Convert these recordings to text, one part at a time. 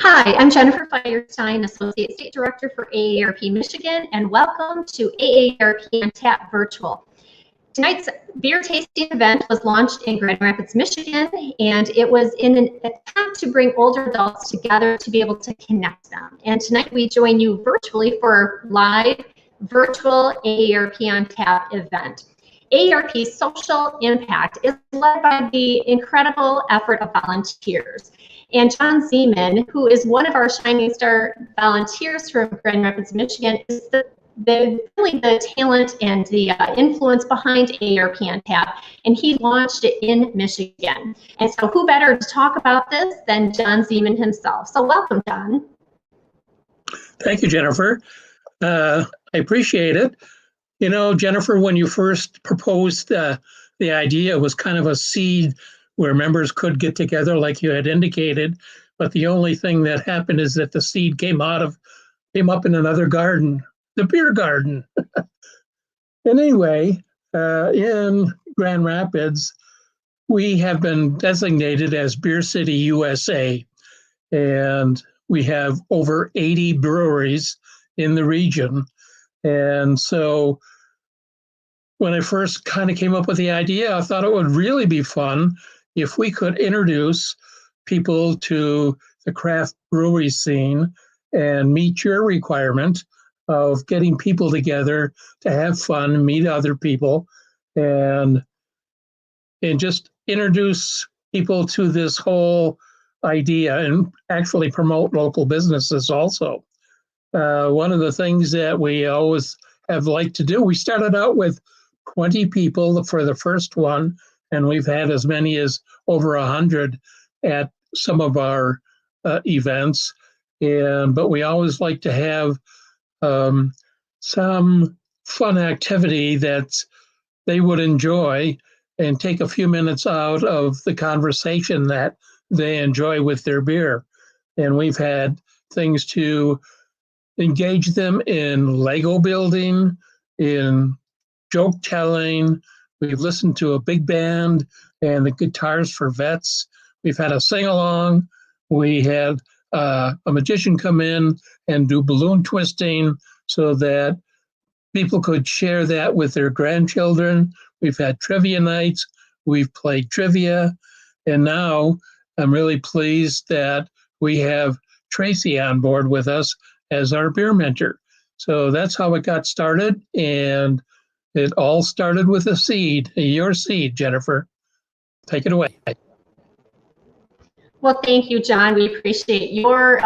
Hi, I'm Jennifer Firestein, Associate State Director for AARP Michigan, and welcome to AARP on Tap Virtual. Tonight's beer tasting event was launched in Grand Rapids, Michigan, and it was in an attempt to bring older adults together to be able to connect them. And tonight we join you virtually for our live virtual AARP on Tap event. AARP's social impact is led by the incredible effort of volunteers. And John Zeman, who is one of our Shining Star volunteers from Grand Rapids, Michigan, is really the talent and the influence behind AARP on Tap, and he launched it in Michigan. And so who better to talk about this than John Zeman himself. So welcome, John. Thank you, Jennifer. I appreciate it. You know, Jennifer, when you first proposed the idea, it was kind of a seed where members could get together like you had indicated, but the only thing that happened is that the seed came up in another garden, the beer garden. And anyway, in Grand Rapids, we have been designated as Beer City USA, and we have over 80 breweries in the region. And so when I first kind of came up with the idea, I thought it would really be fun if we could introduce people to the craft brewery scene and meet your requirement of getting people together to have fun, meet other people, and just introduce people to this whole idea and actually promote local businesses also. One of the things that we always have liked to do, we started out with 20 people for the first one, and we've had as many as over 100 at some of our events. But we always like to have some fun activity that they would enjoy and take a few minutes out of the conversation that they enjoy with their beer. And we've had things to engage them in Lego building, in joke telling. We've listened to a big band and the guitars for vets. We've had a sing-along. We had a magician come in and do balloon twisting so that people could share that with their grandchildren. We've had trivia nights. We've played trivia. And now I'm really pleased that we have Tracy on board with us as our beer mentor. So that's how it got started. And it all started with a seed, your seed, Jennifer. Take it away. Well, thank you, John. We appreciate your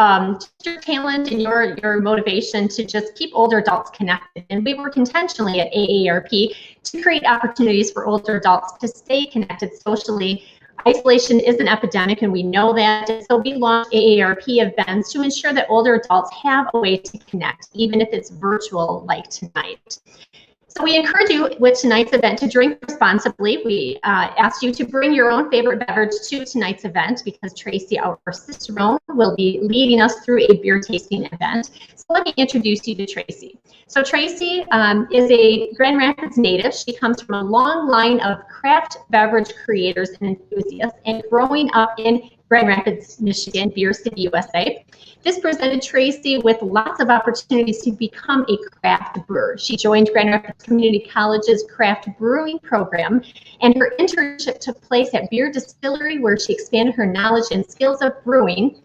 talent and your motivation to just keep older adults connected. And we work intentionally at AARP to create opportunities for older adults to stay connected socially. Isolation is an epidemic, and we know that. So we launch AARP events to ensure that older adults have a way to connect, even if it's virtual like tonight. So we encourage you with tonight's event to drink responsibly. We ask you to bring your own favorite beverage to tonight's event because Tracy, our Cicerone, will be leading us through a beer tasting event. So let me introduce you to Tracy. So Tracy is a Grand Rapids native. She comes from a long line of craft beverage creators and enthusiasts, and growing up in Grand Rapids, Michigan, Beer City, USA. This presented Tracy with lots of opportunities to become a craft brewer. She joined Grand Rapids Community College's craft brewing program, and her internship took place at Beer Distillery, where she expanded her knowledge and skills of brewing.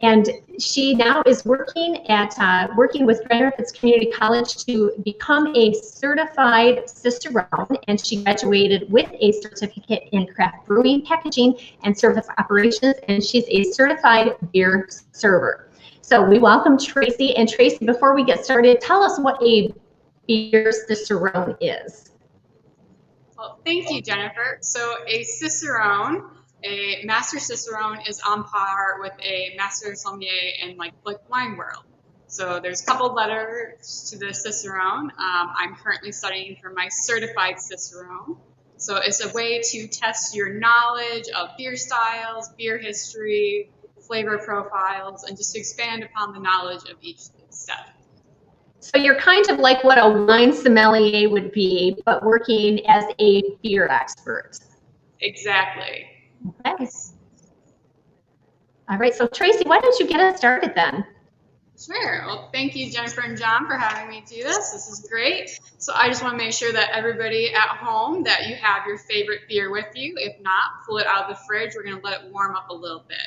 And she now is working with Grand Rapids Community College to become a certified Cicerone, and she graduated with a certificate in craft brewing, packaging, and service operations, and she's a certified beer server. So we welcome Tracy. And Tracy, before we get started, tell us what a beer Cicerone is. Well, thank you, Jennifer. So a Cicerone, a master Cicerone, is on par with a master sommelier in like wine world. So there's a couple letters to the Cicerone. I'm currently studying for my certified Cicerone. So it's a way to test your knowledge of beer styles, beer history, flavor profiles, and just to expand upon the knowledge of each step. So you're kind of like what a wine sommelier would be, but working as a beer expert. Exactly. Okay. All right, so Tracy, why don't you get us started then? Sure. Well, thank you, Jennifer and John, for having me do this. This is great. So I just want to make sure that everybody at home, that you have your favorite beer with you. If not, pull it out of the fridge. We're going to let it warm up a little bit.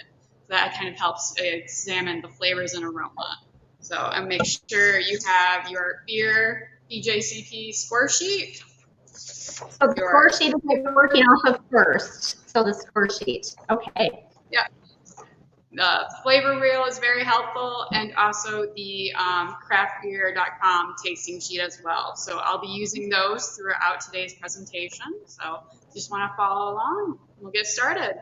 That kind of helps examine the flavors and aroma. So and make sure you have your beer BJCP score sheet. So the score sheet is what we're working off of first. So the score sheet. Okay. Yeah. The flavor wheel is very helpful, and also the craftbeer.com tasting sheet as well. So I'll be using those throughout today's presentation. So just want to follow along. We'll get started.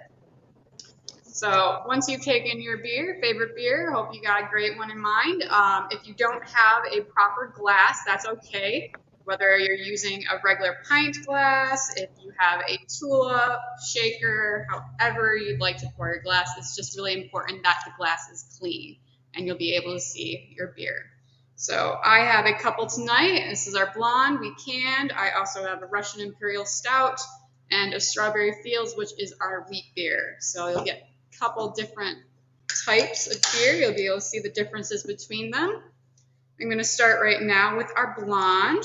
So once you've taken your beer, favorite beer, hope you got a great one in mind. If you don't have a proper glass, that's okay. Whether you're using a regular pint glass, if you have a tulip, shaker, however you'd like to pour your glass, it's just really important that the glass is clean and you'll be able to see your beer. So I have a couple tonight. This is our blonde, we canned. I also have a Russian Imperial Stout and a Strawberry Fields, which is our wheat beer. So you'll get a couple different types of beer. You'll be able to see the differences between them. I'm going to start right now with our blonde.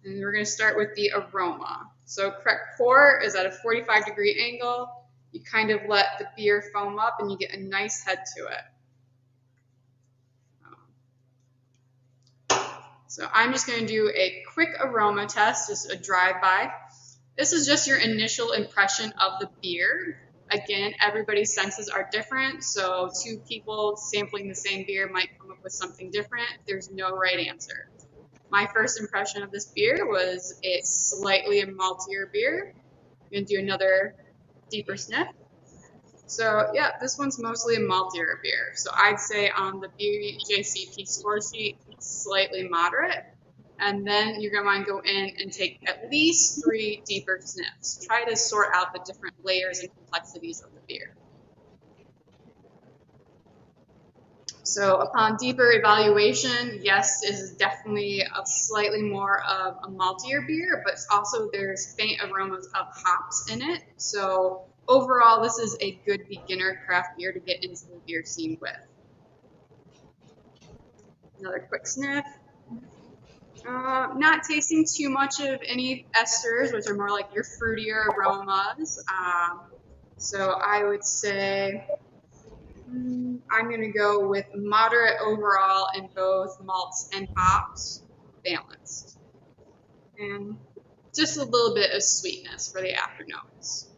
And we're going to start with the aroma. So correct pour is at a 45-degree angle. You kind of let the beer foam up and you get a nice head to it. So I'm just going to do a quick aroma test, just a drive-by. This is just your initial impression of the beer. Again, everybody's senses are different, so two people sampling the same beer might come up with something different. There's no right answer. My first impression of this beer was it's slightly a maltier beer. I'm going to do another deeper sniff. So yeah, this one's mostly a maltier beer. So I'd say on the BJCP score sheet, it's slightly moderate. And then you're going to want to go in and take at least 3 deeper sniffs. Try to sort out the different layers and complexities of the beer. So upon deeper evaluation, yes, this is definitely a slightly more of a maltier beer, but also there's faint aromas of hops in it. So overall, this is a good beginner craft beer to get into the beer scene with. Another quick sniff. Not tasting too much of any esters, which are more like your fruitier aromas. So I would say I'm going to go with moderate overall in both malts and hops, balanced. And just a little bit of sweetness for the afternoons.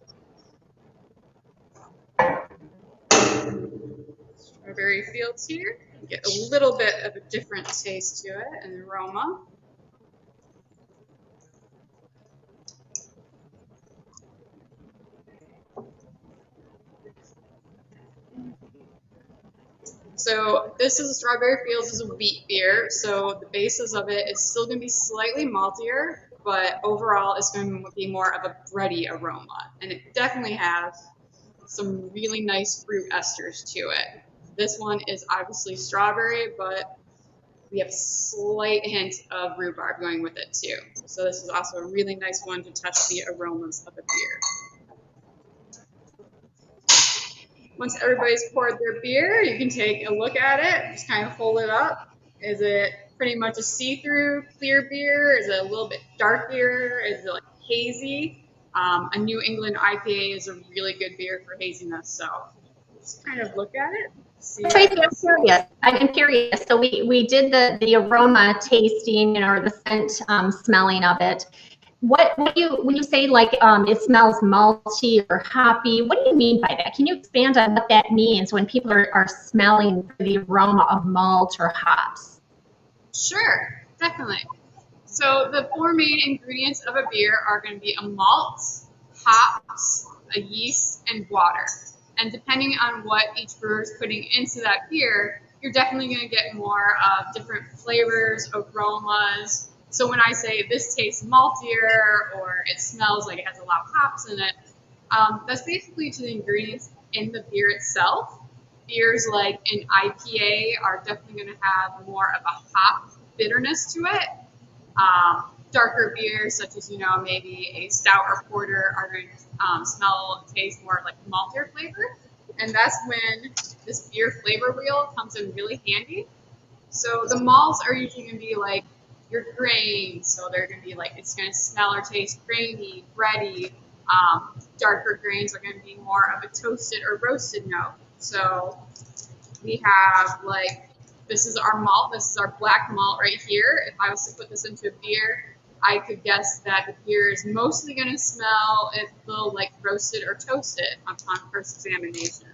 Strawberry Fields here. Get a little bit of a different taste to it and aroma. So this is Strawberry Fields is a wheat beer, so the basis of it is still going to be slightly maltier, but overall it's going to be more of a bready aroma, and it definitely has some really nice fruit esters to it. This one is obviously strawberry, but we have a slight hint of rhubarb going with it too. So this is also a really nice one to test the aromas of a beer. Once everybody's poured their beer, you can take a look at it, just kind of hold it up. Is it pretty much a see-through clear beer? Is it a little bit darker? Is it like hazy? A New England IPA is a really good beer for haziness, so just kind of look at it. Tracy, I'm curious. So we did the aroma tasting, or the scent smelling of it. What do you, when you say like it smells malty or hoppy, what do you mean by that? Can you expand on what that means when people are smelling the aroma of malt or hops? Sure, definitely. So the 4 main ingredients of a beer are going to be a malt, hops, a yeast, and water. And depending on what each brewer is putting into that beer, you're definitely going to get more different flavors, aromas. So when I say this tastes maltier or it smells like it has a lot of hops in it, that's basically to the ingredients in the beer itself. Beers like an IPA are definitely going to have more of a hop bitterness to it. Darker beers, such as, maybe a stout or porter, are going to taste more like maltier flavor. and that's when this beer flavor wheel comes in really handy. So the malts are usually going to be like your grains, so they're going to be like, it's going to smell or taste grainy, bready. Darker grains are going to be more of a toasted or roasted note. So we have like, this is our malt, this is our black malt right here. If I was to put this into a beer, I could guess that the beer is mostly going to smell a little like roasted or toasted upon first examination.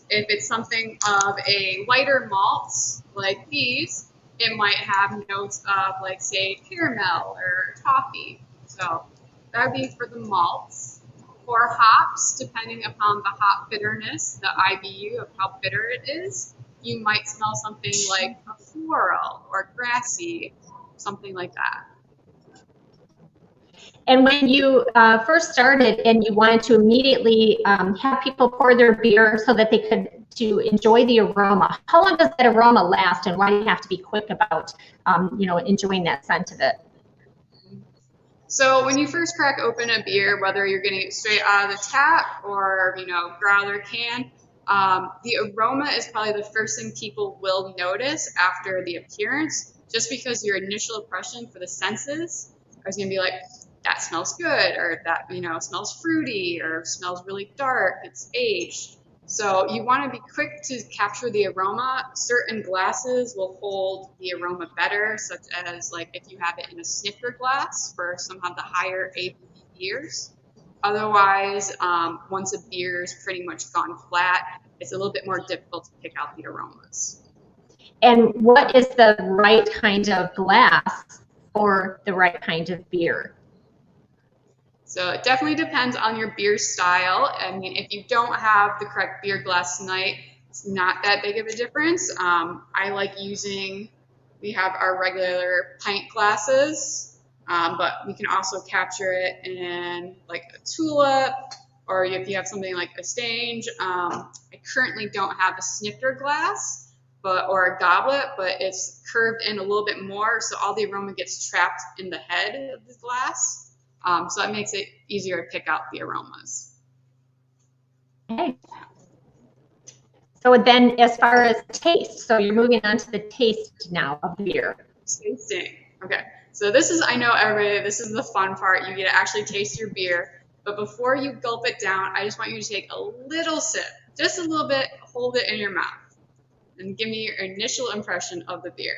If it's something of a lighter malt, like these, it might have notes of, like, say, caramel or toffee. So that would be for the malts. For hops, depending upon the hop bitterness, the IBU of how bitter it is, you might smell something like a floral or grassy, something like that. And when you first started and you wanted to immediately have people pour their beer so that they could to enjoy the aroma, how long does that aroma last, and why do you have to be quick about enjoying that scent of it? So when you first crack open a beer, whether you're getting it straight out of the tap or growler can, the aroma is probably the first thing people will notice after the appearance, just because your initial impression for the senses is going to be like, that smells good, or that smells fruity, or smells really dark, it's aged. So you want to be quick to capture the aroma. Certain glasses will hold the aroma better, such as like if you have it in a snifter glass for some of the higher ABV beers. Otherwise, once a beer is pretty much gone flat, it's a little bit more difficult to pick out the aromas. And what is the right kind of glass for the right kind of beer? So it definitely depends on your beer style. I mean, if you don't have the correct beer glass tonight, it's not that big of a difference. I like using, we have our regular pint glasses, but we can also capture it in like a tulip, or if you have something like a stange. I currently don't have a snifter glass, or a goblet, but it's curved in a little bit more, so all the aroma gets trapped in the head of the glass. So that makes it easier to pick out the aromas. Okay. So then as far as taste, so you're moving on to the taste now of beer. Tasting. Okay. So this is, I know everybody, this is the fun part. You get to actually taste your beer. But before you gulp it down, I just want you to take a little sip, just a little bit, hold it in your mouth, and give me your initial impression of the beer.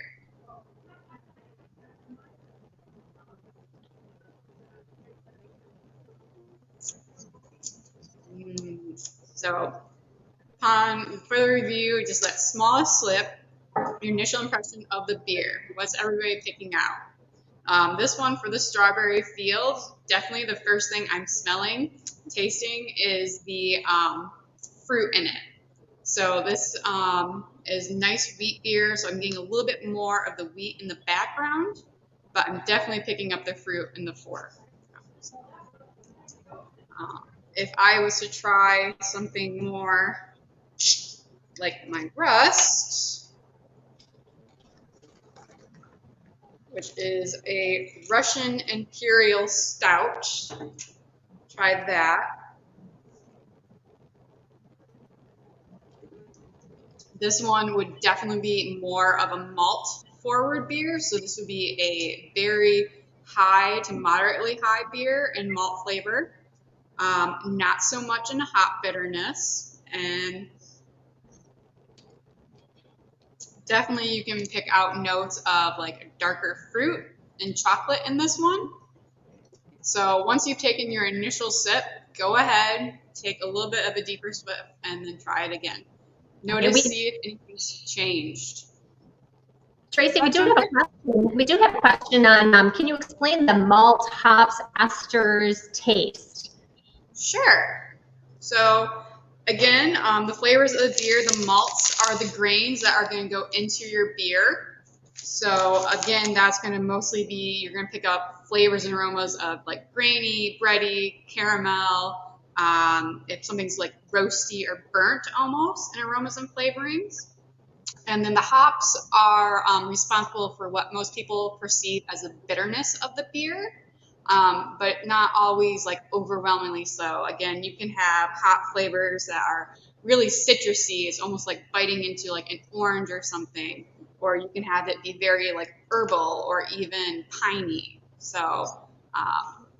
So upon further review, just that smallest slip, your initial impression of the beer. What's everybody picking out? This one for the strawberry field, definitely the first thing I'm smelling, tasting is the fruit in it. So this is nice wheat beer, so I'm getting a little bit more of the wheat in the background, but I'm definitely picking up the fruit in the fork. If I was to try something more like my rust, which is a Russian Imperial Stout, try that. This one would definitely be more of a malt forward beer, so this would be a very high to moderately high beer in malt flavor. Not so much in hop bitterness, and definitely you can pick out notes of like a darker fruit and chocolate in this one. So once you've taken your initial sip, go ahead, take a little bit of a deeper sip, and then try it again. Notice, see if anything's changed. Tracy, we do have a question. We do have a question on, can you explain the malt, hops, esters taste? Sure. So again, the flavors of the beer, the malts are the grains that are going to go into your beer. So again, that's going to mostly be, you're going to pick up flavors and aromas of like grainy, bready, caramel, if something's like roasty or burnt almost in aromas and flavorings. And then the hops are responsible for what most people perceive as the bitterness of the beer. But not always like overwhelmingly so. Again, you can have hop flavors that are really citrusy. It's almost like biting into like an orange or something. Or you can have it be very like herbal or even piney. So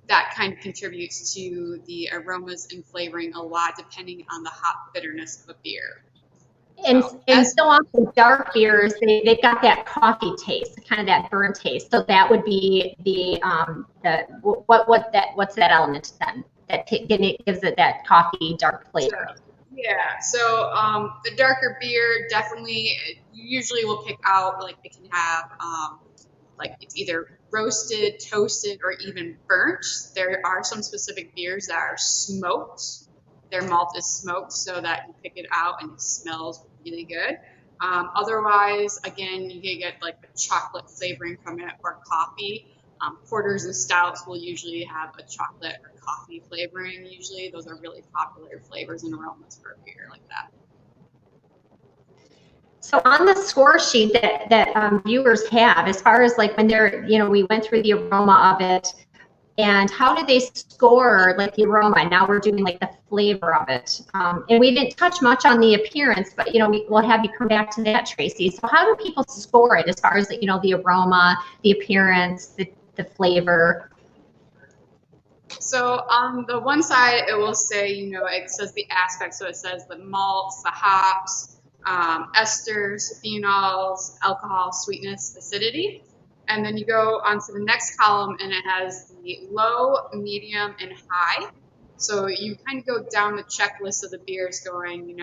that kind of contributes to the aromas and flavoring a lot, depending on the hop bitterness of a beer. And so often dark beers, they've got that coffee taste, kind of that burnt taste. So that would be what's that element then that gives it that coffee dark flavor? Yeah, so the darker beer definitely, you usually will pick out like it can have like it's either roasted, toasted, or even burnt. There are some specific beers that are smoked. Their malt is smoked so that you pick it out and it smells really good. Otherwise, again, you can get like a chocolate flavoring from it or coffee. Porters and stouts will usually have a chocolate or coffee flavoring. Usually, those are really popular flavors and aromas for a beer like that. So on the score sheet that viewers have, as far as like when they're, we went through the aroma of it, and how do they score like the aroma? Now we're doing like the flavor of it, and we didn't touch much on the appearance, but we'll have you come back to that, Tracy. So how do people score it as far as the aroma, the appearance, the flavor? So on the one side, it will say, it says the aspects. So it says the malts, the hops, esters, phenols, alcohol, sweetness, acidity. And then you go onto the next column and it has the low, medium, and high. So you kind of go down the checklist of the beers going,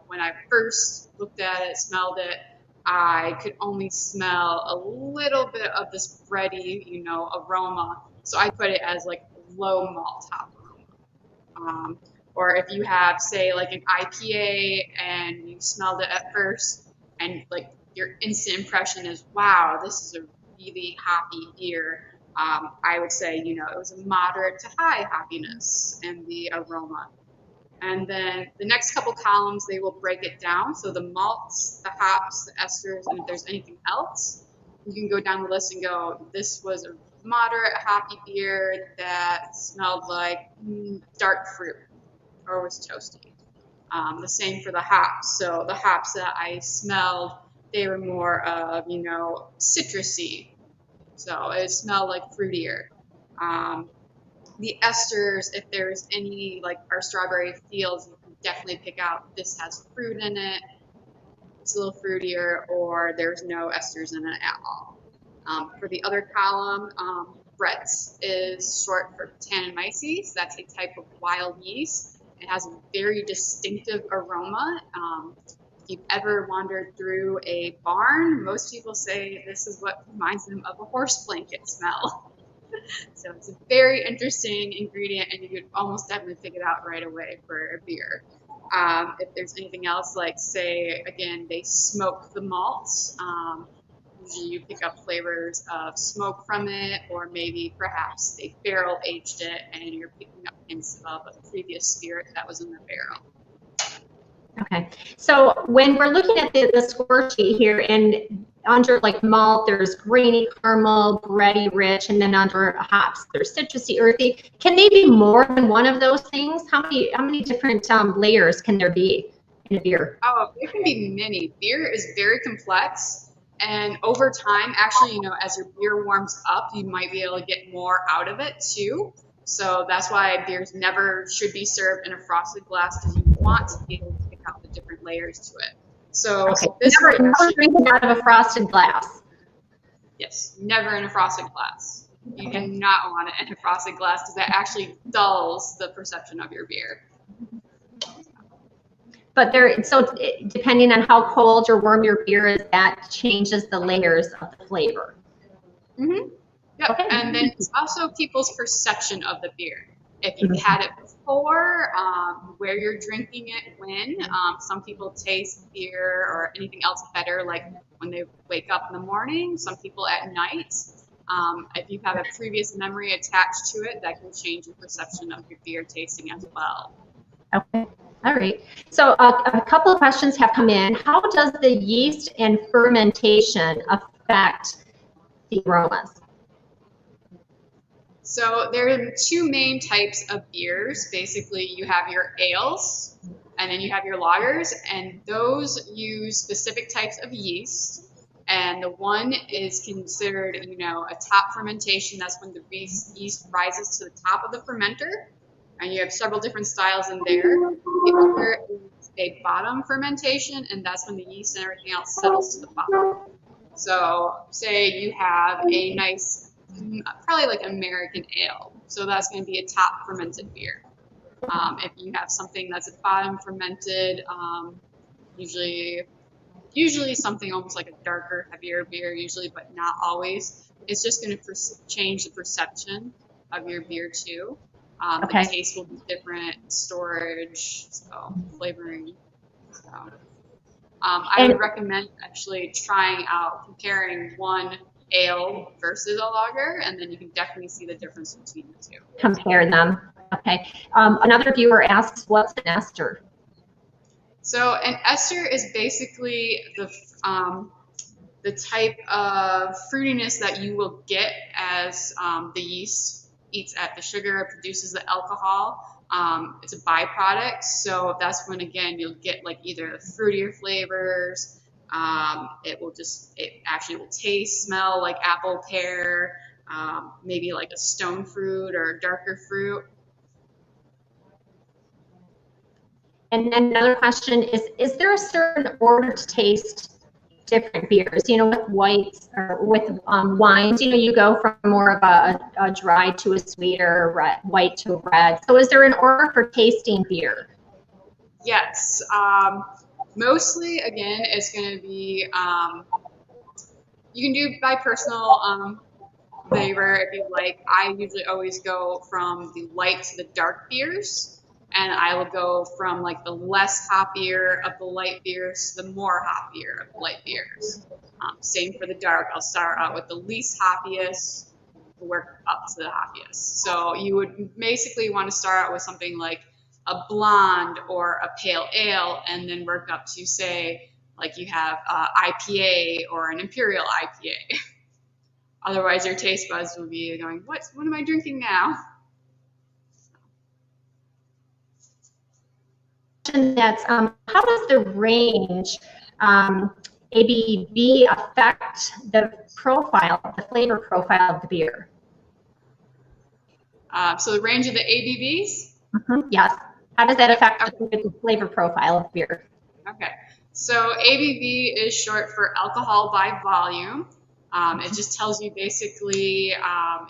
when I first looked at it, smelled it, I could only smell a little bit of this bready, aroma. So I put it as like low malt hop aroma. Or if you have, say, like an IPA and you smelled it at first and like your instant impression is, wow, this is a really hoppy beer, I would say, it was a moderate to high hoppiness in the aroma. And then the next couple columns, they will break it down. So the malts, the hops, the esters, and if there's anything else, you can go down the list and go, this was a moderate hoppy beer that smelled like dark fruit or was toasty. The same for the hops. So the hops that I smelled, they were more of, citrusy. So it smelled like fruitier. The esters, if there's any, like our strawberry fields, you can definitely pick out this has fruit in it. It's a little fruitier, or there's no esters in it at all. For the other column, Brett's is short for Tannomyces. That's a type of wild yeast. It has a very distinctive aroma. If you've ever wandered through a barn, most people say this is what reminds them of a horse blanket smell. So it's a very interesting ingredient, and you could almost definitely pick it out right away for a beer. If there's anything else, like say, again, they smoke the malts. Usually you pick up flavors of smoke from it, or maybe perhaps they barrel aged it and you're picking up hints of a previous spirit that was in the barrel. Okay, so when we're looking at the score sheet here, and under like malt, there's grainy, caramel, bready, rich, and then under hops, there's citrusy, earthy. Can they be more than one of those things? How many different layers can there be in a beer? Oh, there can be many. Beer is very complex, and over time, actually, as your beer warms up, you might be able to get more out of it too. So that's why beers never should be served in a frosted glass, because you want to be able to pick out the different layers to it. So okay. this never drink it out of a frosted glass. Yes, never in a frosted glass. You do not want it in a frosted glass, because that actually dulls the perception of your beer. But depending on how cold or warm your beer is, that changes the layers of the flavor. Mm-hmm. Yep. Okay. And then it's also people's perception of the beer. If you've had it before, where you're drinking it, when. Some people taste beer or anything else better, like when they wake up in the morning. Some people at night. If you have a previous memory attached to it, that can change your perception of your beer tasting as well. Okay. All right. So a couple of questions have come in. How does the yeast and fermentation affect the aromas? So there are two main types of beers. Basically, you have your ales, And then you have your lagers, and those use specific types of yeast. And the one is considered, you know, a top fermentation. That's when the yeast rises to the top of the fermenter. And you have several different styles in there. The other is a bottom fermentation, and that's when the yeast and everything else settles to the bottom. So say you have a nice, probably like American ale. So that's going to be a top fermented beer. If you have something that's a bottom fermented, usually something almost like a darker, heavier beer, usually, but not always. It's just going to change the perception of your beer too. Okay. The taste will be different, storage, so flavoring. So, I would recommend actually trying out comparing one ale versus a lager, and then you can definitely see the difference between the two. Compare them. Okay. Another viewer asks, what's an ester? So an ester is basically the type of fruitiness that you will get as the yeast eats at the sugar, produces the alcohol. It's a byproduct, so that's when again you'll get like either fruitier flavors. It actually will taste, smell like apple, pear, maybe like a stone fruit or darker fruit. And then another question is there a certain order to taste different beers? You know, with whites or with wines, you know, you go from more of a dry to a sweeter, white to a red. So is there an order for tasting beer? Yes. Mostly, again, it's going to be, you can do by personal flavor if you like. I usually always go from the light to the dark beers. And I will go from like the less hoppier of the light beers to the more hoppier of the light beers. Same for the dark. I'll start out with the least hoppiest, work up to the hoppiest. So you would basically want to start out with something like a blonde or a pale ale, and then work up to, say, like you have IPA or an imperial IPA. Otherwise, your taste buds will be going, what am I drinking now? That's how does the range ABV affect the profile, the flavor profile of the beer? So the range of the ABVs? Mm-hmm. Yes. How does that affect the flavor profile of beer? Okay. So ABV is short for alcohol by volume. It just tells you basically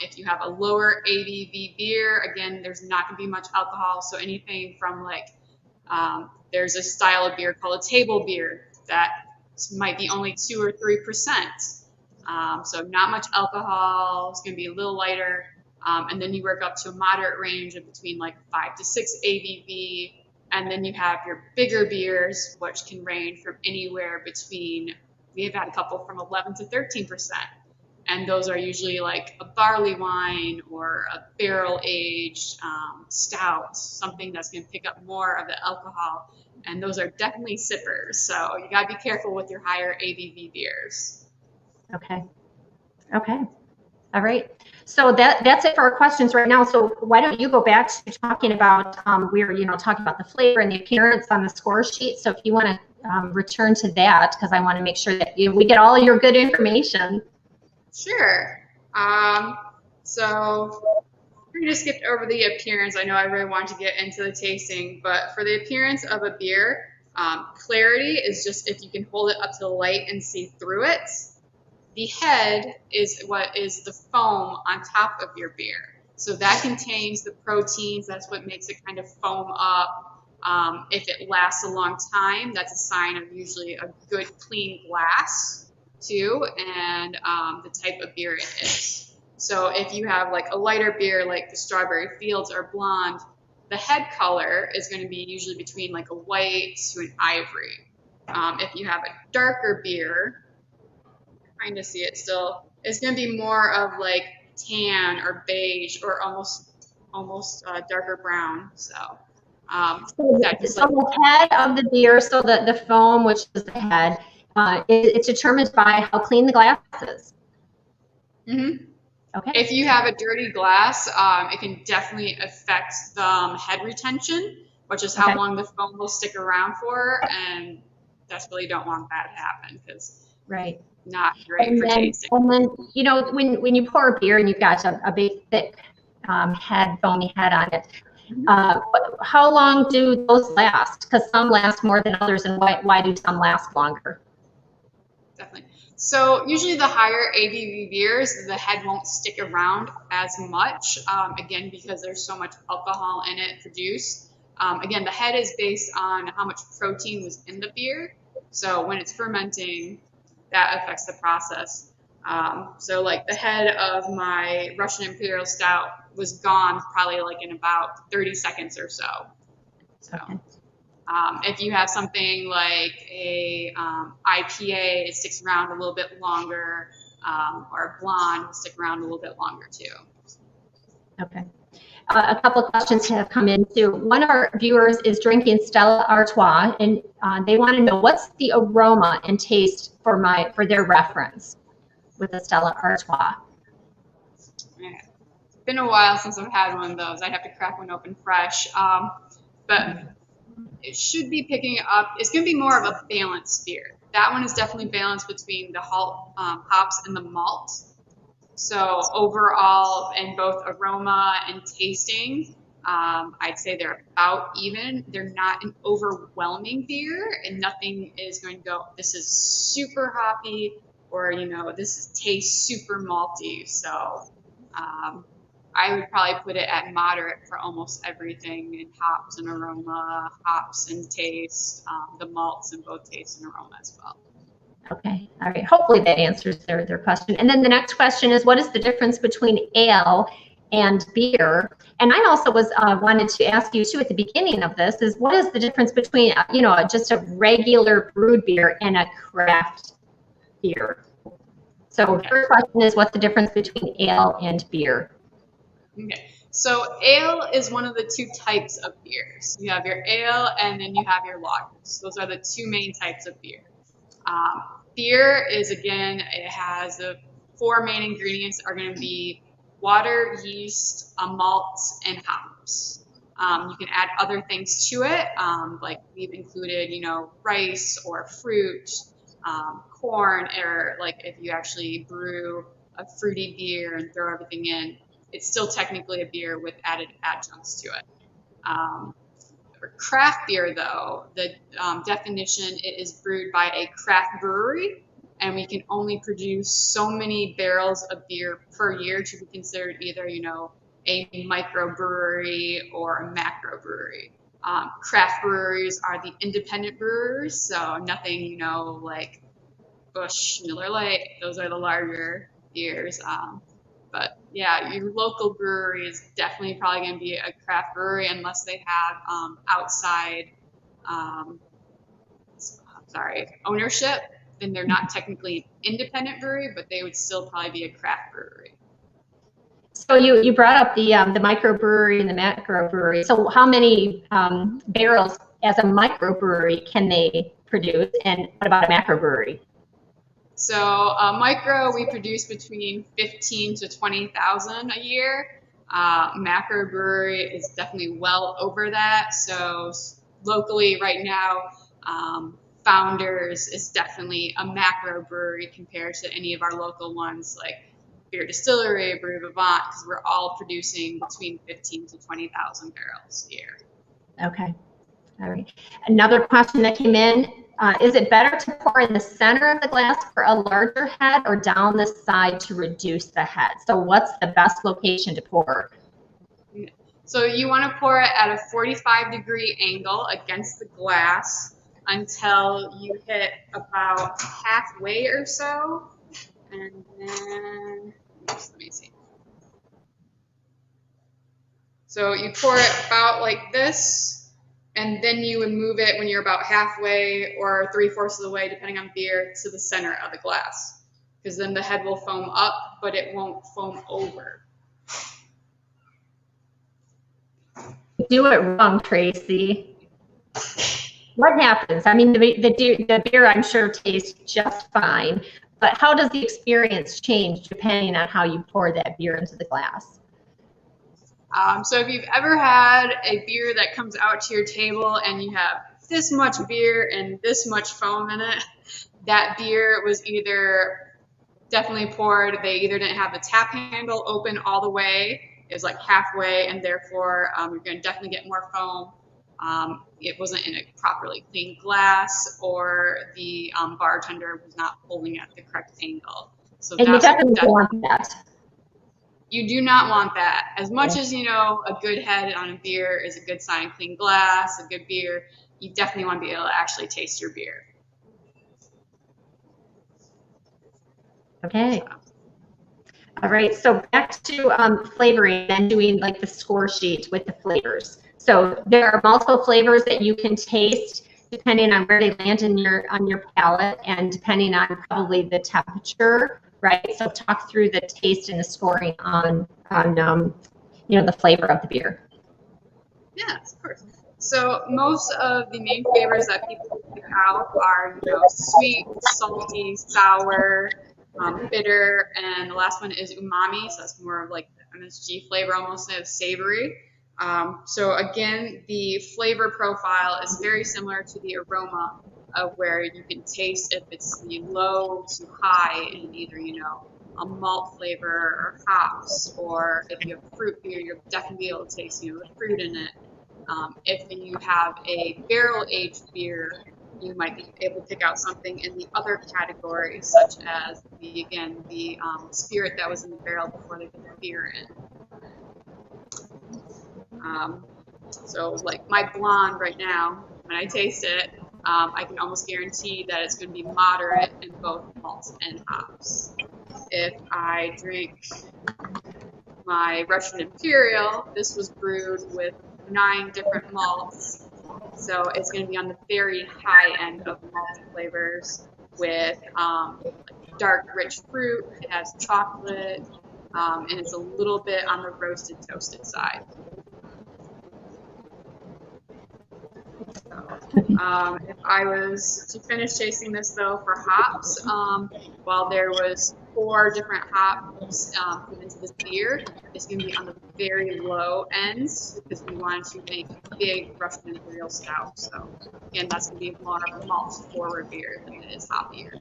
if you have a lower ABV beer, again, there's not going to be much alcohol. So anything from like there's a style of beer called a table beer that might be only 2 or 3%. So not much alcohol. It's going to be a little lighter. And then you work up to a moderate range of between like 5 to 6 ABV. And then you have your bigger beers, which can range from anywhere between, we have had a couple from 11 to 13%. And those are usually like a barley wine or a barrel-aged stout, something that's going to pick up more of the alcohol. And those are definitely sippers. So you got to be careful with your higher ABV beers. Okay. Okay. All right. So that's it for our questions right now. So why don't you go back to talking about, we were, talking about the flavor and the appearance on the score sheet. So if you want to return to that, because I want to make sure that we get all your good information. Sure. So we're going to skip over the appearance. I know I really want to get into the tasting, but for the appearance of a beer, clarity is just if you can hold it up to the light and see through it. The head is what is the foam on top of your beer. So that contains the proteins. That's what makes it kind of foam up. If it lasts a long time, that's a sign of usually a good, clean glass too, and the type of beer it is. So if you have like a lighter beer like the Strawberry Fields or Blonde, the head color is going to be usually between like a white to an ivory. If you have a darker beer, trying to see it still, it's going to be more of like tan or beige or almost darker brown. So the head of the beer, so the foam, which is the head, it's determined by how clean the glass is. Mm-hmm. Okay. If you have a dirty glass, it can definitely affect the head retention. which is how long the foam will stick around for, and desperately don't want that to happen because right. Not great for tasting. And then, you know, when you pour a beer and you've got a big, thick foamy head on it, how long do those last? Because some last more than others, and why do some last longer? Definitely. So usually the higher ABV beers, the head won't stick around as much, again, because there's so much alcohol in it produced. Again, the head is based on how much protein was in the beer. So when it's fermenting, that affects the process. So like the head of my Russian Imperial Stout was gone probably like in about 30 seconds or so. So if you have something like a IPA, it sticks around a little bit longer, or a blonde will stick around a little bit longer too. Okay. A couple of questions have come in too. One of our viewers is drinking Stella Artois, and they want to know what's the aroma and taste for their reference with the Stella Artois. It's been a while since I've had one of those. I'd have to crack one open fresh, but it should be picking up. It's going to be more of a balanced beer. That one is definitely balanced between the hops and the malt. So overall, in both aroma and tasting, I'd say they're about even. They're not an overwhelming beer, and nothing is going to go, this is super hoppy, or, you know, this tastes super malty. So I would probably put it at moderate for almost everything in hops and aroma, hops and taste, the malts in both taste and aroma as well. Okay, all right. Hopefully that answers their question. And then the next question is, what is the difference between ale and beer? And I also was wanted to ask you too at the beginning of this is, what is the difference between you know, just a regular brewed beer and a craft beer? So first question is, what's the difference between ale and beer? Okay, so ale is one of the two types of beers. You have your ale and then you have your lagers. Those are the two main types of beer. Beer is, again, it has the four main ingredients are going to be water, yeast, malt, and hops. You can add other things to it, like we've included, you know, rice or fruit, corn, or like if you actually brew a fruity beer and throw everything in, it's still technically a beer with added adjuncts to it. For craft beer, though, the definition, it is brewed by a craft brewery, and we can only produce so many barrels of beer per year to be considered either, you know, a microbrewery or a macrobrewery. Craft breweries are the independent brewers, so nothing, you know, like Busch, Miller Lite, those are the larger beers. But yeah, your local brewery is definitely probably going to be a craft brewery unless they have outside ownership. Then they're not technically an independent brewery, but they would still probably be a craft brewery. So you brought up the microbrewery and the macrobrewery. So how many barrels as a microbrewery can they produce, and what about a macrobrewery? So micro, we produce between 15 to 20,000 a year. Macro brewery is definitely well over that. So locally right now, Founders is definitely a macro brewery compared to any of our local ones like Beer Distillery, Brew Vivant, because we're all producing between 15 to 20,000 barrels a year. Okay, all right. Another question that came in. Is it better to pour in the center of the glass for a larger head or down the side to reduce the head? So what's the best location to pour? So you want to pour it at a 45-degree angle against the glass until you hit about halfway or so. And then, let me see. So you pour it about like this. And then you would move it when you're about halfway or 3/4 of the way, depending on beer, to the center of the glass. Because then the head will foam up, but it won't foam over. You do it wrong, Tracy. What happens? I mean, the beer, I'm sure, tastes just fine. But how does the experience change depending on how you pour that beer into the glass? So if you've ever had a beer that comes out to your table and you have this much beer and this much foam in it, that beer was either definitely poured, they either didn't have the tap handle open all the way, it was like halfway, and therefore you're going to definitely get more foam. It wasn't in a properly clean glass, or the bartender was not holding at the correct angle. So and you definitely don't want that. You do not want that. As much as, you know, a good head on a beer is a good sign, clean glass, a good beer, you definitely want to be able to actually taste your beer. Okay. All right, so back to flavoring and doing like the score sheet with the flavors. So there are multiple flavors that you can taste depending on where they land in on your palate and depending on probably the temperature, right? So talk through the taste and the scoring on you know, the flavor of the beer. Yeah, of course. So most of the main flavors that people pick out are, you know, sweet, salty, sour, bitter, and the last one is umami. So that's more of like the MSG flavor, almost as savory. So again, the flavor profile is very similar to the aroma of where you can taste if it's the low to high in either, you know, a malt flavor or hops, or if you have fruit beer, you'll definitely be able to taste, you know, the fruit in it. If you have a barrel-aged beer, you might be able to pick out something in the other categories, such as the spirit that was in the barrel before they put the beer in. So like my blonde right now, when I taste it, I can almost guarantee that it's going to be moderate in both malts and hops. If I drink my Russian Imperial, this was brewed with 9 different malts, so it's going to be on the very high end of malt flavors with dark, rich fruit. It has chocolate, and it's a little bit on the roasted, toasted side. If I was to finish tasting this though for hops, while there was 4 different hops put into this beer, it's going to be on the very low end because we wanted to make a big Russian Imperial Stout. So again, that's going to be more of a malt forward beer than it is hop beer.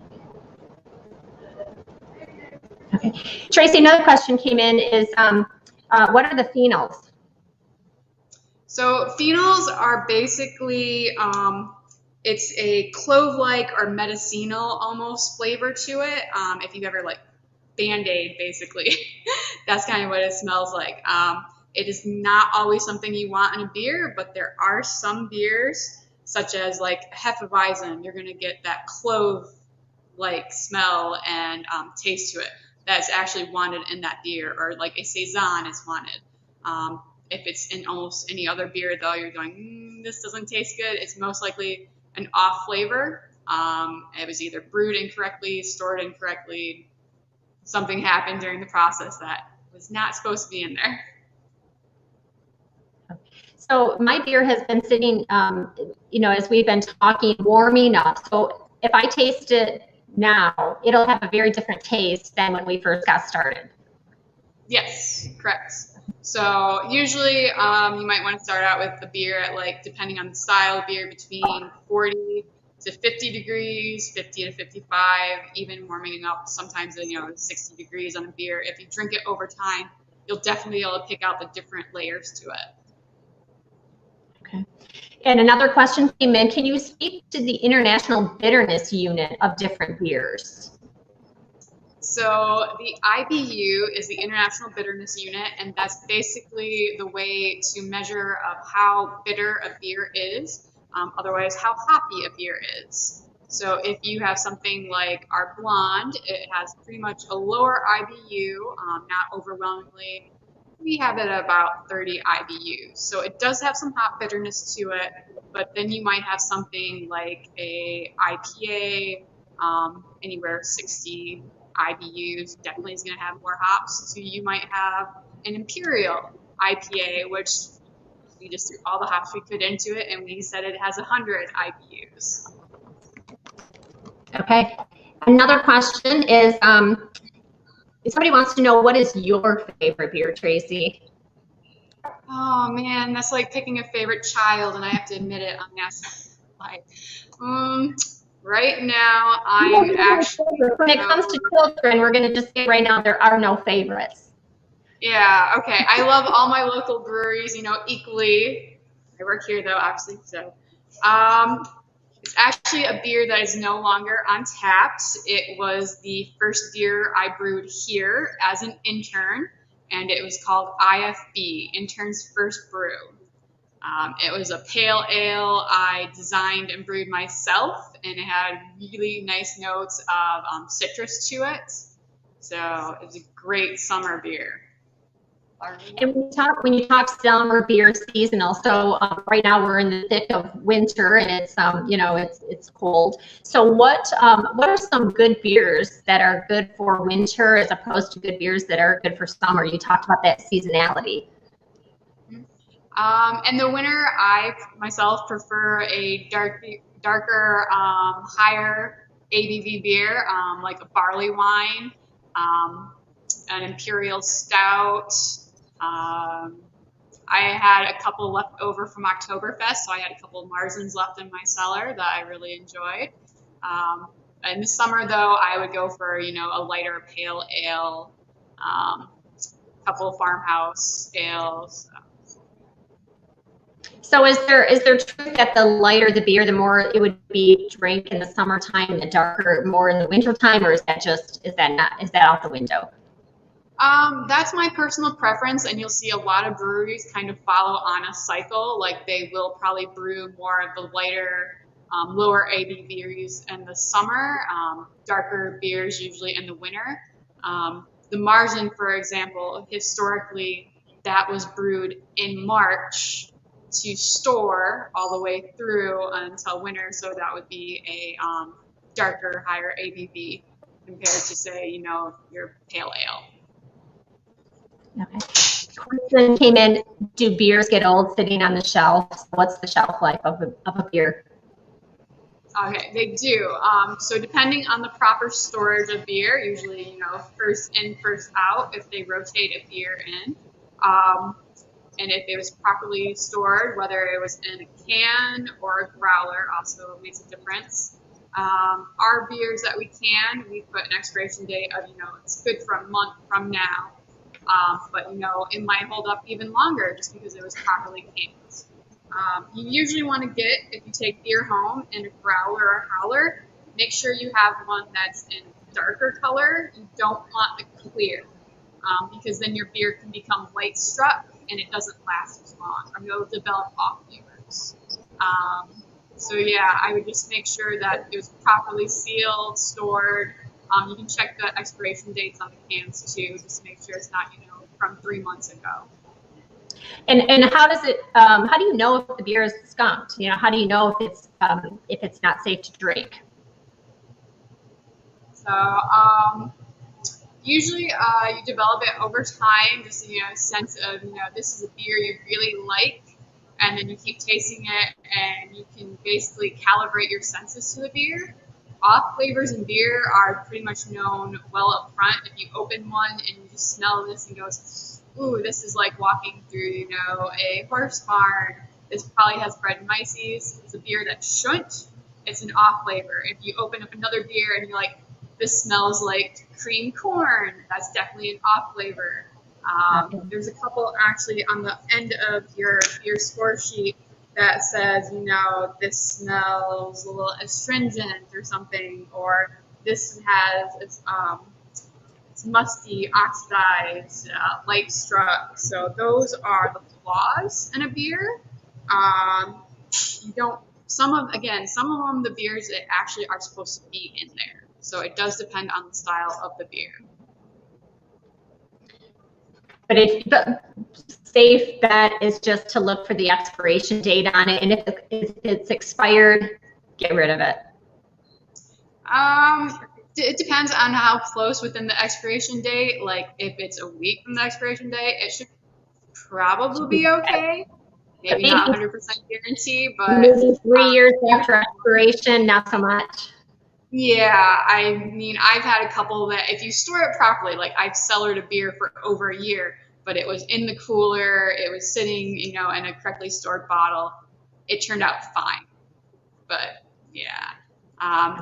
Okay, Tracy, another question came in is what are the phenols? So phenols are basically, it's a clove-like or medicinal almost flavor to it. If you've ever like Band-Aid, basically, that's kind of what it smells like. It is not always something you want in a beer, but there are some beers, such as like Hefeweizen, you're going to get that clove-like smell and taste to it that's actually wanted in that beer, or like a Saison is wanted. If it's in almost any other beer, though, you're going, this doesn't taste good, it's most likely an off flavor. It was either brewed incorrectly, stored incorrectly, something happened during the process that was not supposed to be in there. So my beer has been sitting, you know, as we've been talking, warming up. So if I taste it now, it'll have a very different taste than when we first got started. Yes, correct. So usually you might want to start out with the beer at, like, depending on the style of beer, between 40 to 50 degrees, 50 to 55, even warming up sometimes, you know, 60 degrees on a beer. If you drink it over time, you'll definitely be able to pick out the different layers to it. Okay. And another question came in. Can you speak to the international bitterness unit of different beers? So the IBU is the International Bitterness Unit, and that's basically the way to measure of how bitter a beer is, otherwise how hoppy a beer is. So if you have something like our blonde, it has pretty much a lower IBU, not overwhelmingly. We have it at about 30 IBUs. So it does have some hop bitterness to it, but then you might have something like a IPA, anywhere 60 IBUs, definitely is going to have more hops. So you might have an Imperial IPA, which we just threw all the hops we could into it, and we said it has 100 IBUs. Okay. Another question is, somebody wants to know, what is your favorite beer, Tracy? Oh man, that's like picking a favorite child, and I have to admit it on national life. Right now, I'm actually. When it comes to children, we're going to just say right now there are no favorites. Yeah, okay. I love all my local breweries, equally. I work here though, obviously. So, it's actually a beer that is no longer on tap. It was the first beer I brewed here as an intern, and it was called IFB, Intern's First Brew. It was a pale ale I designed and brewed myself, and it had really nice notes of citrus to it. So it was a great summer beer. And when you talk summer beer seasonal, so right now we're in the thick of winter and it's it's cold. So what are some good beers that are good for winter as opposed to good beers that are good for summer? You talked about that seasonality. In the winter, I myself prefer a darker, higher ABV beer, like a barley wine, an imperial stout. I had a couple left over from Oktoberfest, so I had a couple of Marzens left in my cellar that I really enjoyed. In the summer, though, I would go for a lighter pale ale, a couple of farmhouse ales. So is there truth that the lighter the beer, the more it would be drank in the summertime, and the darker more in the wintertime, or is that out the window? That's my personal preference, and you'll see a lot of breweries kind of follow on a cycle. Like they will probably brew more of the lighter, lower ABV beers in the summer, darker beers usually in the winter. The Marzen, for example, historically that was brewed in March to store all the way through until winter, so that would be a darker, higher ABV compared to, say, your pale ale. Okay. Question came in, do beers get old sitting on the shelf? What's the shelf life of a beer? Okay, they do. So depending on the proper storage of beer, usually, first in, first out, if they rotate a beer in. And if it was properly stored, whether it was in a can or a growler, also makes a difference. Our beers that we put an expiration date of, it's good for a month from now. But it might hold up even longer just because it was properly canned. You usually want to get, if you take beer home in a growler or a howler, make sure you have one that's in a darker color. You don't want the clear, because then your beer can become white struck and it doesn't last as long, or you'll develop off flavors. So yeah, I would just make sure that it was properly sealed, stored. You can check the expiration dates on the cans too, just to make sure it's not, from 3 months ago. And how does it? How do you know if the beer is skunked? How do you know if it's not safe to drink? So usually you develop it over time, just a sense of this is a beer you really like, and then you keep tasting it, and you can basically calibrate your senses to the beer. Off flavors in beer are pretty much known well up front. If you open one and you just smell this and goes, ooh, this is like walking through, a horse barn. This probably has bread and myces. It's a beer that shouldn't. It's an off flavor. If you open up another beer and you're like, this smells like cream corn, that's definitely an off flavor. There's a couple actually on the end of your score sheet that says, this smells a little astringent or something, or this has it's musty, oxidized, light struck. So those are the flaws in a beer. Some of them, the beers that actually are supposed to be in there. So it does depend on the style of the beer. But the safe bet is just to look for the expiration date on it, and if it's expired, get rid of it. It depends on how close within the expiration date. Like if it's a week from the expiration date, it should probably be okay. Maybe not 100% guarantee, but maybe 3 years after expiration, not so much. Yeah, I mean, I've had a couple that if you store it properly, like I've cellared a beer for over a year, but it was in the cooler, it was sitting, you know, in a correctly stored bottle. It turned out fine. But yeah,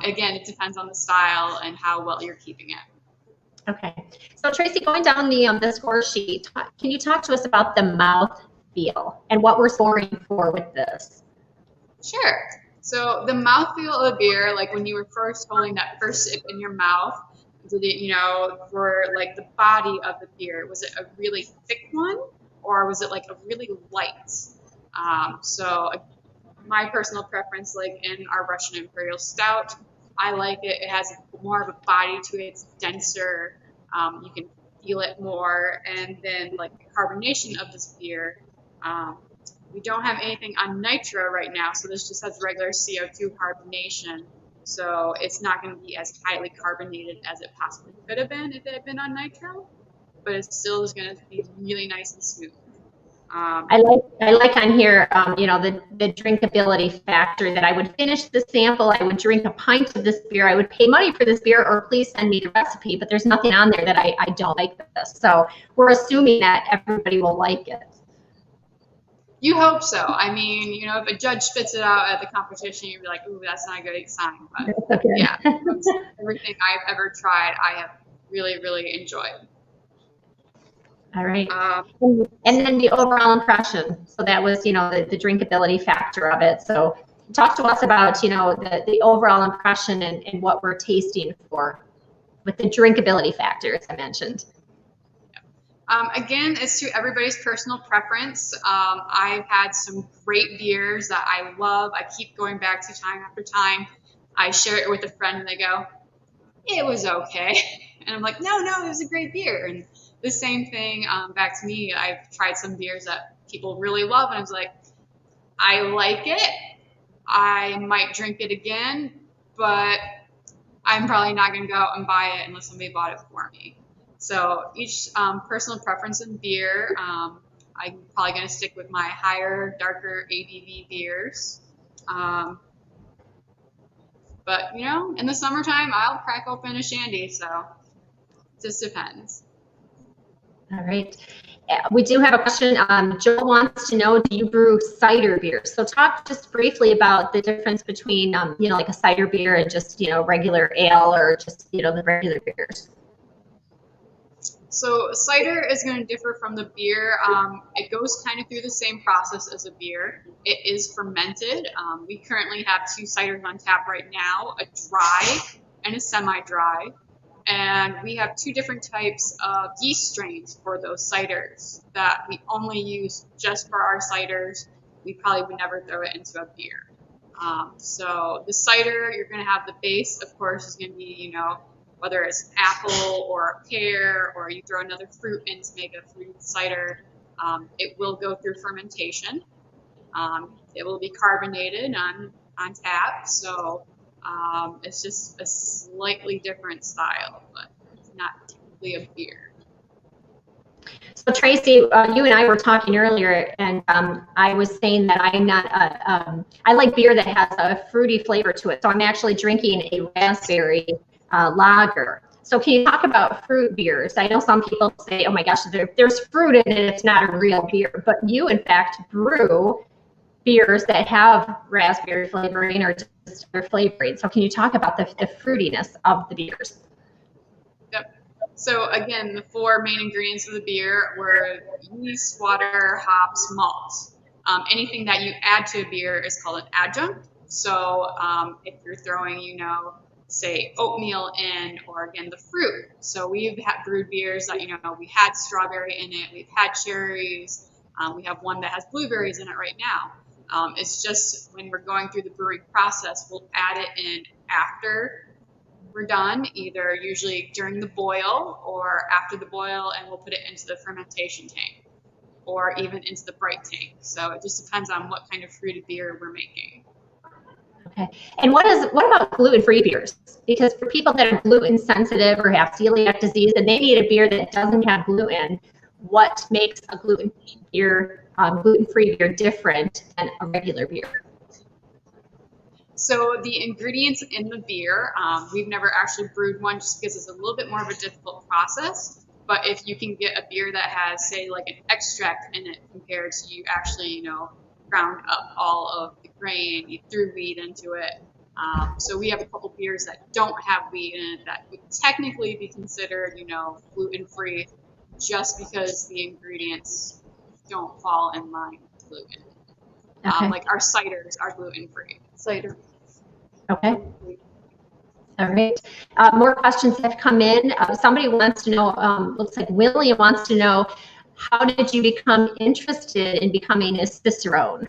again, it depends on the style and how well you're keeping it. Okay. So Tracy, going down the score sheet, can you talk to us about the mouth feel and what we're scoring for with this? Sure. So the mouthfeel of a beer, like when you were first holding that first sip in your mouth, did it, you know, for like the body of the beer, was it a really thick one or was it like a really light? So my personal preference, like in our Russian Imperial Stout, I like it. It has more of a body to it. It's denser. You can feel it more. And then like the carbonation of this beer, we don't have anything on nitro right now, so this just has regular CO2 carbonation. So it's not going to be as highly carbonated as it possibly could have been if it had been on nitro, but it still is going to be really nice and smooth. I like on here, you know, the drinkability factor, that I would finish the sample, I would drink a pint of this beer, I would pay money for this beer, or please send me the recipe, but there's nothing on there that I don't like this. So we're assuming that everybody will like it. You hope so. I mean, you know, if a judge spits it out at the competition, you'd be like, ooh, that's not a good sign. But Okay. yeah, everything I've ever tried, I have really, really enjoyed. All right. And then the overall impression. So that was, you know, the drinkability factor of it. So talk to us about, you know, the overall impression and what we're tasting for with the drinkability factor, as I mentioned. Again, it's to everybody's personal preference. I've had some great beers that I love. I keep going back to time after time. I share it with a friend and they go, it was okay. And I'm like, no, it was a great beer. And the same thing back to me. I've tried some beers that people really love and I was like, I like it. I might drink it again, but I'm probably not going to go out and buy it unless somebody bought it for me. So each personal preference in beer, I'm probably going to stick with my higher, darker ABV beers. But, you know, in the summertime, I'll crack open a shandy, so it just depends. All right. We do have a question. Joel wants to know, do you brew cider beers? So talk just briefly about the difference between, you know, like a cider beer and just, you know, regular ale or just, you know, the regular beers. So cider is going to differ from the beer. It goes kind of through the same process as a beer. It is fermented. We currently have 2 ciders on tap right now, a dry and a semi-dry. And we have 2 different types of yeast strains for those ciders that we only use just for our ciders. We probably would never throw it into a beer. So the cider, you're going to have the base, of course, is going to be, you know, whether it's apple or a pear, or you throw another fruit in to make a fruit cider, it will go through fermentation. It will be carbonated on tap, so it's just a slightly different style, but it's not typically a beer. So Tracy, you and I were talking earlier, and I was saying that I'm not, I like beer that has a fruity flavor to it. So I'm actually drinking a raspberry lager. So can you talk about fruit beers? I know some people say, oh my gosh, there's fruit in it, it's not a real beer. But you, in fact, brew beers that have raspberry flavoring or just other flavoring. So can you talk about the fruitiness of the beers? Yep. So again, the 4 main ingredients of the beer were yeast, water, hops, malt. Anything that you add to a beer is called an adjunct. So if you're throwing, you know, say oatmeal in, or again the fruit. So we've had brewed beers that, you know, we had strawberry in it, we've had cherries, we have one that has blueberries in it right now. It's just when we're going through the brewing process, we'll add it in after we're done, either usually during the boil or after the boil, and we'll put it into the fermentation tank or even into the bright tank. So it just depends on what kind of fruited beer we're making. Okay. And what about gluten-free beers? Because for people that are gluten sensitive or have celiac disease and they need a beer that doesn't have gluten, what makes a gluten-free beer different than a regular beer? So the ingredients in the beer, we've never actually brewed one just because it's a little bit more of a difficult process. But if you can get a beer that has, say, like an extract in it compared to you actually, you know, ground up all of the grain, you threw wheat into it. So we have a couple beers that don't have wheat in it that would technically be considered, you know, gluten-free, just because the ingredients don't fall in line with gluten. Okay. Like our ciders are gluten-free. Cider. Okay. All right. More questions have come in. Somebody wants to know, looks like William wants to know, how did you become interested in becoming a Cicerone?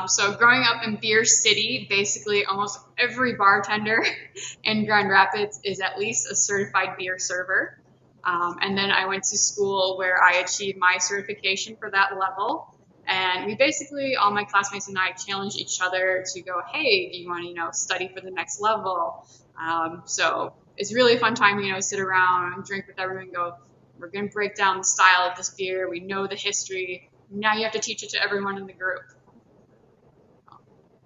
So growing up in Beer City, basically almost every bartender in Grand Rapids is at least a certified beer server. And then I went to school where I achieved my certification for that level. And we basically, all my classmates and I challenged each other to go, hey, do you want to, you know, study for the next level? So it's really a fun time, you know, sit around, drink with everyone, go, we're going to break down the style of this beer. We know the history. Now you have to teach it to everyone in the group.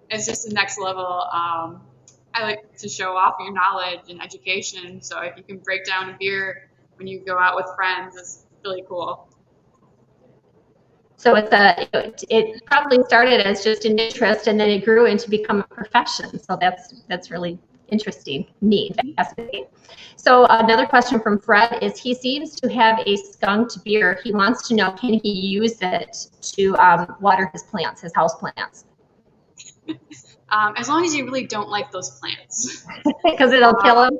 It's just the next level. I like to show off your knowledge and education. So if you can break down a beer when you go out with friends, it's really cool. So it probably started as just an interest, and then it grew into become a profession. So that's really interesting, neat, fascinating. So another question from Fred is, he seems to have a skunked beer. He wants to know, can he use it to water his plants, his house plants? As long as you really don't like those plants. Because it'll kill them?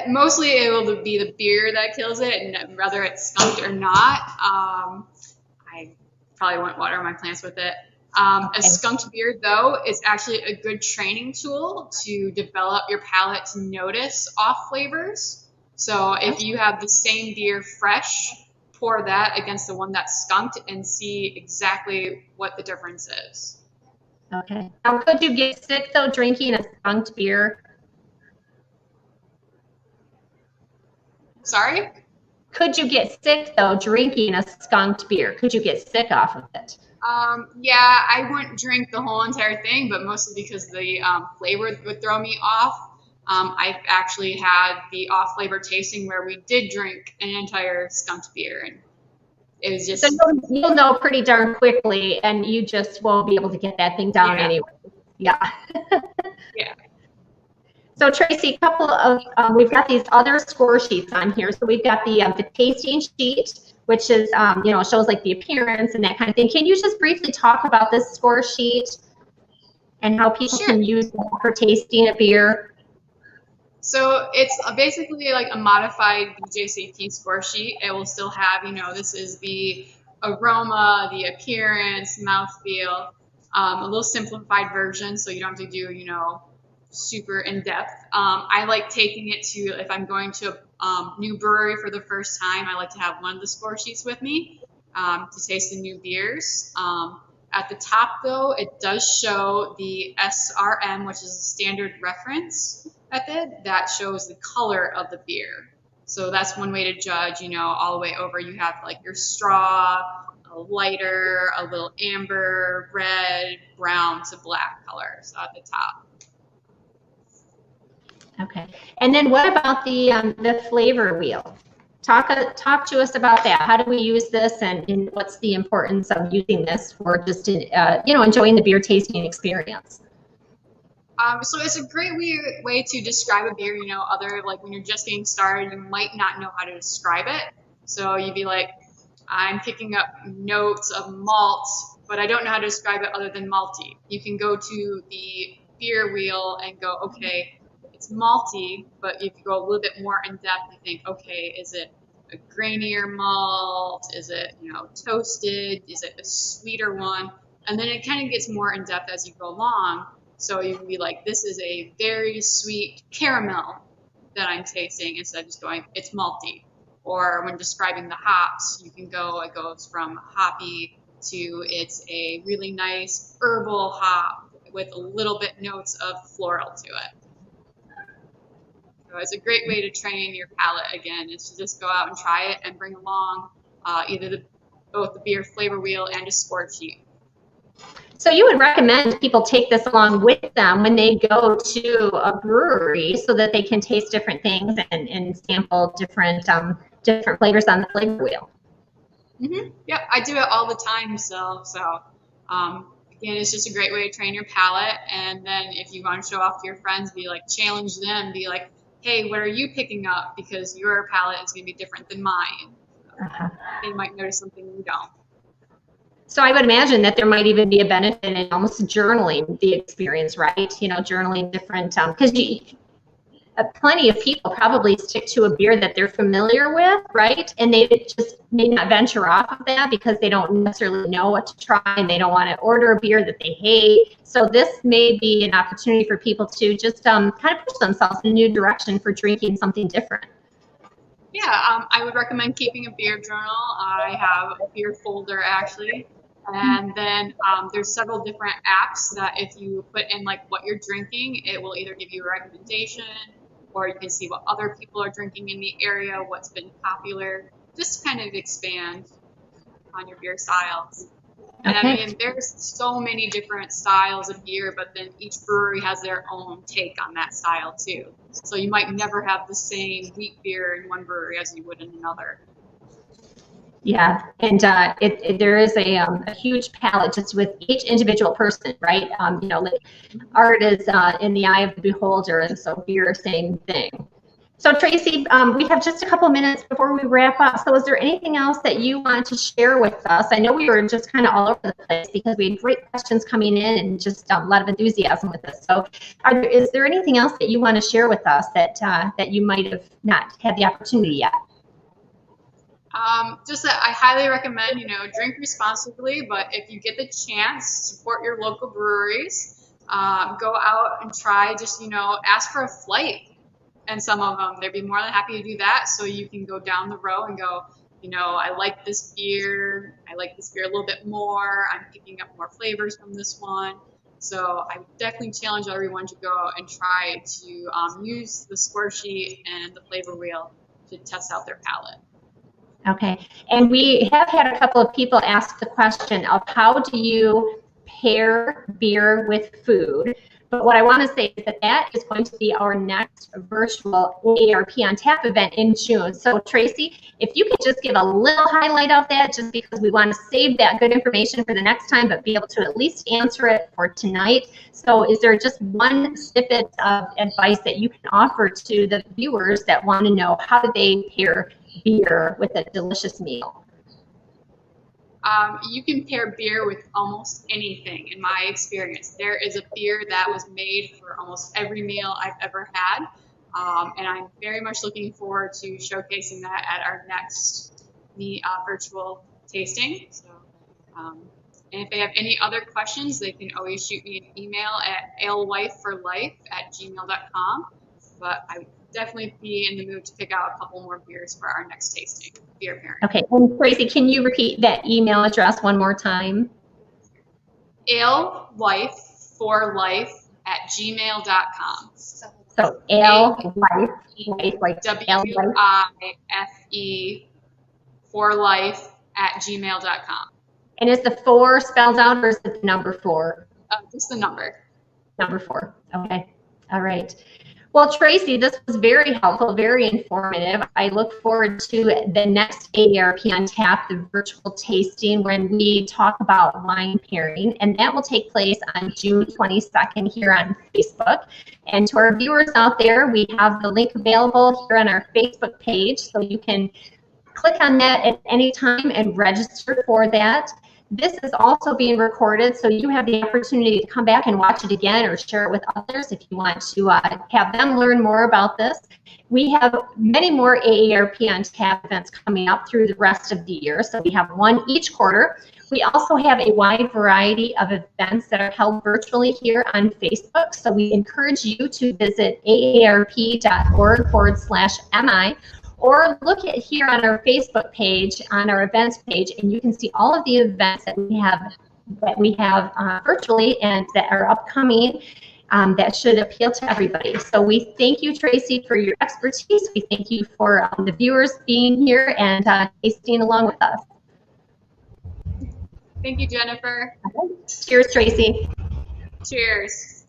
Mostly it will be the beer that kills it, and whether it's skunked or not, I probably won't water my plants with it. A skunked beer, though, is actually a good training tool to develop your palate to notice off flavors. So if you have the same beer fresh, pour that against the one that's skunked and see exactly what the difference is. Okay. Now, could you get sick, though, drinking a skunked beer? Sorry? Could you get sick, though, drinking a skunked beer? Could you get sick off of it? Yeah, I wouldn't drink the whole entire thing, but mostly because the flavor would throw me off. I've actually had the off-flavor tasting where we did drink an entire skunked beer, and it was just... So you'll know pretty darn quickly, and you just won't be able to get that thing down anyway. Yeah. Yeah. So Tracy, a couple of we've got these other score sheets on here. So we've got the tasting sheet, which is you know, shows like the appearance and that kind of thing. Can you just briefly talk about this score sheet and how people can use it for tasting a beer? So it's basically like a modified BJCP score sheet. It will still have, you know, this is the aroma, the appearance, mouthfeel, a little simplified version, so you don't have to do, you know, super in-depth. I like taking it to, if I'm going to a new brewery for the first time, I like to have one of the score sheets with me to taste the new beers. At the top, though, it does show the SRM, which is a standard reference method that shows the color of the beer. So that's one way to judge, you know, all the way over. You have like your straw, a lighter, a little amber, red, brown to black colors at the top. Okay. And then what about the flavor wheel? Talk to us about that. How do we use this, and what's the importance of using this for just you know, enjoying the beer tasting experience? So it's a great way to describe a beer. You know, like when you're just getting started, you might not know how to describe it. So you'd be like, I'm picking up notes of malt, but I don't know how to describe it other than malty. You can go to the beer wheel and go, okay, it's malty, but if you go a little bit more in depth, you think, okay, is it a grainier malt? Is it, you know, toasted? Is it a sweeter one? And then it kind of gets more in depth as you go along. So you can be like, this is a very sweet caramel that I'm tasting, instead of just going, it's malty. Or when describing the hops, you can go, it goes from hoppy to it's a really nice herbal hop with a little bit notes of floral to it. So it's a great way to train your palate again, is to just go out and try it and bring along either both the beer flavor wheel and a score sheet. So you would recommend people take this along with them when they go to a brewery so that they can taste different things and sample different different flavors on the flavor wheel. Yep, I do it all the time. Again, it's just a great way to train your palate. And then if you want to show off to your friends, be like, challenge them, be like, hey, what are you picking up? Because your palate is going to be different than mine. They might notice something you don't. So I would imagine that there might even be a benefit in almost journaling the experience, right? You know, journaling different, because plenty of people probably stick to a beer that they're familiar with, right? And they just may not venture off of that because they don't necessarily know what to try and they don't want to order a beer that they hate. So this may be an opportunity for people to just kind of push themselves in a new direction for drinking something different. Yeah, I would recommend keeping a beer journal. I have a beer folder actually. And then there's several different apps that if you put in like what you're drinking, it will either give you a recommendation or you can see what other people are drinking in the area, what's been popular, just to kind of expand on your beer styles. And I mean, there's so many different styles of beer, but then each brewery has their own take on that style too. So you might never have the same wheat beer in one brewery as you would in another. Yeah, and there is a huge palette just with each individual person, right? You know, like art is in the eye of the beholder, and so beer, same thing. So Tracy, we have just a couple minutes before we wrap up. So is there anything else that you want to share with us? I know we were just kind of all over the place because we had great questions coming in and just a lot of enthusiasm with us. So is there anything else that you want to share with us that you might have not had the opportunity yet? Just that I highly recommend, you know, drink responsibly, but if you get the chance, support your local breweries, go out and try, just, you know, ask for a flight. And some of them, they'd be more than happy to do that. So you can go down the row and go, you know, I like this beer a little bit more. I'm picking up more flavors from this one. So I definitely challenge everyone to go and try to use the score sheet and the flavor wheel to test out their palate. Okay, and we have had a couple of people ask the question of how do you pair beer with food? But what I want to say is that is going to be our next virtual AARP on Tap event in June. So Tracy, if you could just give a little highlight of that, just because we want to save that good information for the next time, but be able to at least answer it for tonight. So is there just one snippet of advice that you can offer to the viewers that want to know how do they pair beer with a delicious meal? You can pair beer with almost anything, in my experience. There is a beer that was made for almost every meal I've ever had, and I'm very much looking forward to showcasing that at our next virtual tasting. So, and if they have any other questions, they can always shoot me an email at alewifeforlife@gmail.com. But I would definitely be in the mood to pick out a couple more beers for our next tasting, beer pairing. Okay, and Tracy, can you repeat that email address one more time? alewifeforlife@gmail.com. So alewife, like WIFE for life@gmail.com. And is the 4 spelled out or is it the number 4? Just the number. Number 4. Okay. All right. Well, Tracy, this was very helpful, very informative. I look forward to the next AARP on Tap, the virtual tasting, when we talk about wine pairing, and that will take place on June 22nd here on Facebook. And to our viewers out there, we have the link available here on our Facebook page, so you can click on that at any time and register for that. This is also being recorded, so you have the opportunity to come back and watch it again or share it with others if you want to have them learn more about this. We have many more AARP on Tap events coming up through the rest of the year, so we have one each quarter. We also have a wide variety of events that are held virtually here on Facebook, so we encourage you to visit aarp.org/MI. Or look at here on our Facebook page, on our events page, and you can see all of the events that we have virtually and that are upcoming that should appeal to everybody. So we thank you, Tracy, for your expertise. We thank you for the viewers being here and tasting along with us. Thank you, Jennifer. Cheers, Tracy. Cheers.